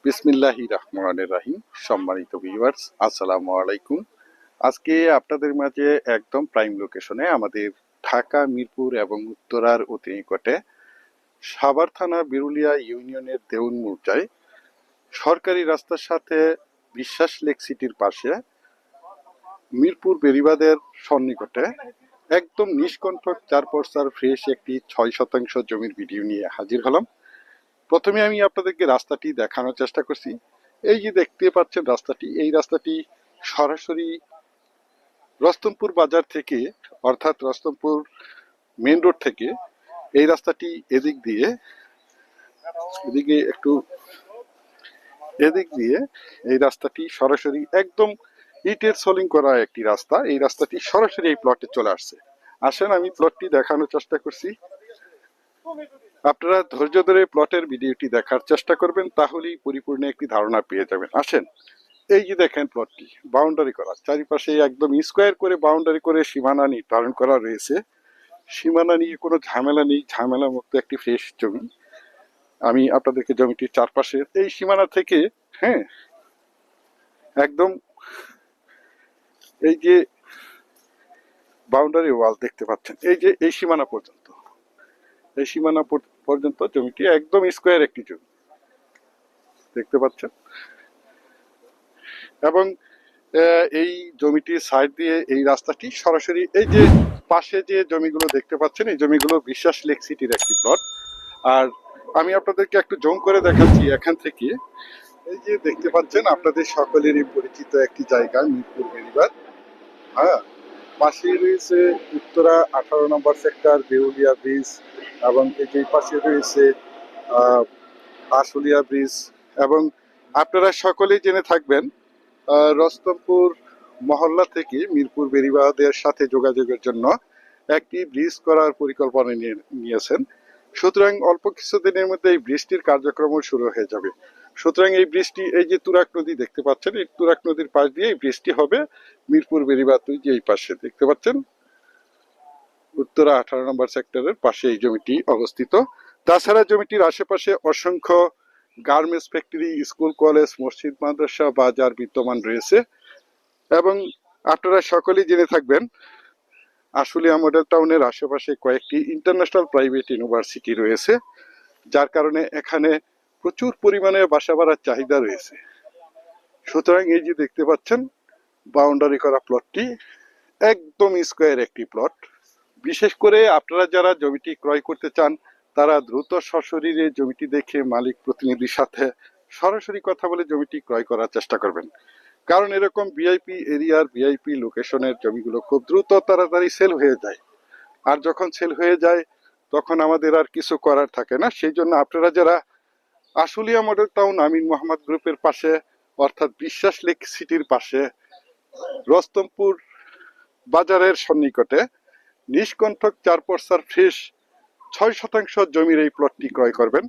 বিসমিল্লাহির রহমানির রহিম। সম্মানিত ভিউয়ার্স, আসসালামু আলাইকুম। আজকে আপনাদের মাঝে একদম প্রাইম লোকেশনে আমাদের ঢাকা মিরপুর এবং উত্তরার অতি নিকটে সাভার থানা বিরুলিয়া ইউনিয়নের দেউন মৌজায় সরকারি রাস্তার সাথে বিশ্বাস লেক সিটির পাশে মিরপুর বেড়িবাঁধের সন্নিকটে একদম নিষ্কণ্টক 4 পয়সার ফ্রেশ একটি 6 শতাংশ জমির ভিডিও নিয়ে হাজির হলাম। প্রথমে আমি আপনাদেরকে রাস্তাটি দেখানোর চেষ্টা করছি। এই যে দেখতে পাচ্ছেন রাস্তাটি, এই রাস্তাটি সরাসরি রস্তমপুর বাজার থেকে, অর্থাৎ রস্তমপুর মেন রোড থেকে এই রাস্তাটি এদিক দিয়ে এই রাস্তাটি সরাসরি একদম ইটের সোলিং করা একটি রাস্তা। এই রাস্তাটি সরাসরি এই প্লটে চলে আসছে। আসেন আমি প্লটটি দেখানোর চেষ্টা করছি, আপনারা ধৈর্য ধরে প্লটের ভিডিওটি দেখার চেষ্টা করবেন, তাহলেই পরিপূর্ণ একটি ধারণা পেয়ে যাবেন। আসেন, এই যে দেখেন প্লটটি বাউন্ডারি করা, চারিপাশে একদম স্কোয়ার করে বাউন্ডারি করে সীমানা নির্ধারণ করা রয়েছে। সীমানা নিয়ে কোনো ঝামেলা নেই, ঝামেলা মুক্ত একটি ফ্রেশ জমি। আমি আপনাদেরকে জমিটির চারপাশে এই সীমানা থেকে, হ্যাঁ, একদম এই যে বাউন্ডারি ওয়াল দেখতে পাচ্ছেন, এই যে এই সীমানা পর্যন্ত, এই সীমানা পর্যন্ত জমিটি একদম স্কোয়ার একটি জমি দেখতে পাচ্ছেন। এবং এই জমিটির সাইড দিয়ে এই রাস্তাটি সরাসরি এই যে পাশে যে জমিগুলো দেখতে পাচ্ছেন, এই জমিগুলো বিশ্বাস লেক সিটির একটি প্লট। আর আমি আপনাদেরকে একটু জুম করে দেখাচ্ছি এখান থেকে। এই যে দেখতে পাচ্ছেন আপনাদের সকলেরই পরিচিত একটি জায়গা মিরপুর বেড়িবাঁধ। হ্যাঁ, পাশে রয়েছে উত্তরা 18 নম্বর সেক্টর দেউলিয়া ব্রিজ, এবং এই পাশে রয়েছে আশুলিয়া ব্রিজ। এবং আপনারা সকলেই জেনে থাকবেন রস্তমপুর মহল্লা থেকে মিরপুর বেড়িবাঁধের সাথে যোগাযোগের জন্য একটি ব্রিজ করার পরিকল্পনা নিয়েছেন। সুতরাং অল্প কিছুদিনের মধ্যে এই ব্রিজটির কার্যক্রম শুরু হয়ে যাবে। সুতরাং এই ব্রিজটি, এই যে তুরাগ নদী দেখতে পাচ্ছেন, এই তুরাগ নদীর পাশ দিয়ে এই ব্রিজটি হবে মিরপুর বেড়িবাঁধ। যে এই পাশে দেখতে পাচ্ছেন উত্তরা 18 নম্বর সেক্টরের পাশে এই জমিটি অবস্থিত। তাছাড়া জমিটির আশেপাশে অসংখ্য গার্মেন্টস ফ্যাক্টরি, স্কুল, কলেজ, মসজিদ, মাদ্রাসা, বাজার বিদ্যমান রয়েছে। এবং আপনারা সকলেই জেনে থাকবেন আশুলিয়া মডেল টাউনের আশেপাশে কয়েকটি ইন্টারন্যাশনাল প্রাইভেট ইউনিভার্সিটি রয়েছে, যার কারণে এখানে প্রচুর পরিমাণে বাসা ভাড়ার চাহিদা রয়েছে। সুতরাং এই যে দেখতে পাচ্ছেন বাউন্ডারি করা প্লটটি একদম স্কোয়ার একটি প্লট। বিশেষ করে আপনারা যারা জমিটি ক্রয় করতে চান, তারা দ্রুত সশরীরে জমিটি দেখে মালিক প্রতিনিধির সাথে সরাসরি কথা বলে জমিটি ক্রয় করার চেষ্টা করবেন। কারণ এরকম ভিআইপি এরিয়ার ভিআইপি লোকেশনের জমিগুলো খুব দ্রুত তাড়াতাড়ি সেল হয়ে যায়। আর যখন সেল হয়ে যায় তখন আমাদের আর কিছু করার থাকে না। সেই জন্য আপনারা যারা আশুলিয়া মডেল টাউন আমিন মোহাম্মদ গ্রুপের পাশে, অর্থাৎ বিশ্বাস লেক সিটির পাশে রস্তমপুর বাজারের সন্নিকটে নিষ্কণ্ঠক 4 পয়সার ফ্রেশ 6 শতাংশ জমির এই প্লটটি ক্রয় করবেন,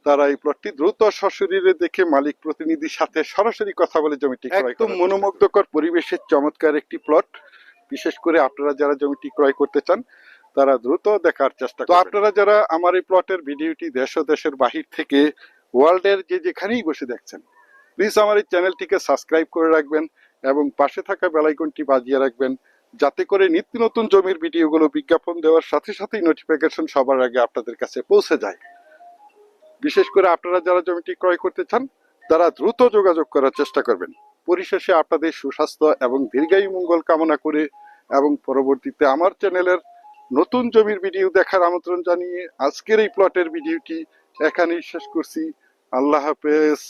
তারা এই প্লটটি দ্রুত সশরীরে দেখে মালিক প্রতিনিধির সাথে সরাসরি কথা বলে জমিটি ক্রয়। একদম মনোমুগ্ধকর পরিবেশের চমৎকার একটি প্লট। বিশেষ করে আপনারা যারা জমিটি ক্রয় করতে চান তারা দ্রুত দেখার চেষ্টা করবেন। তো আপনারা যারা আমার এই প্লটের ভিডিওটি দেশ ও দেশের বাহির থেকে, ওয়ার্ল্ডের যেখানেই বসে দেখছেন, প্লিজ আমার এই চ্যানেলটিকে সাবস্ক্রাইব করে রাখবেন এবং পাশে থাকা বেল আইকনটি বাজিয়ে রাখবেন, যাতে করে নিত্য নতুন জমির ভিডিওগুলো বিজ্ঞাপন দেওয়ার সাথে সাথেই নোটিফিকেশন সবার আগে আপনাদের কাছে পৌঁছে যায়। বিশেষ করে আপনারা যারা জমিটি ক্রয় করতে চান তারা দ্রুত যোগাযোগ করার চেষ্টা করবেন। পরিশেষে আপনাদের সুস্বাস্থ্য এবং দীর্ঘায়ু মঙ্গল কামনা করে এবং পরবর্তীতে আমার চ্যানেলের নতুন জমির ভিডিও দেখার আমন্ত্রণ জানিয়ে আজকের এই প্লটের ভিডিওটি এখানেই শেষ করছি। আল্লাহ হাফেজ।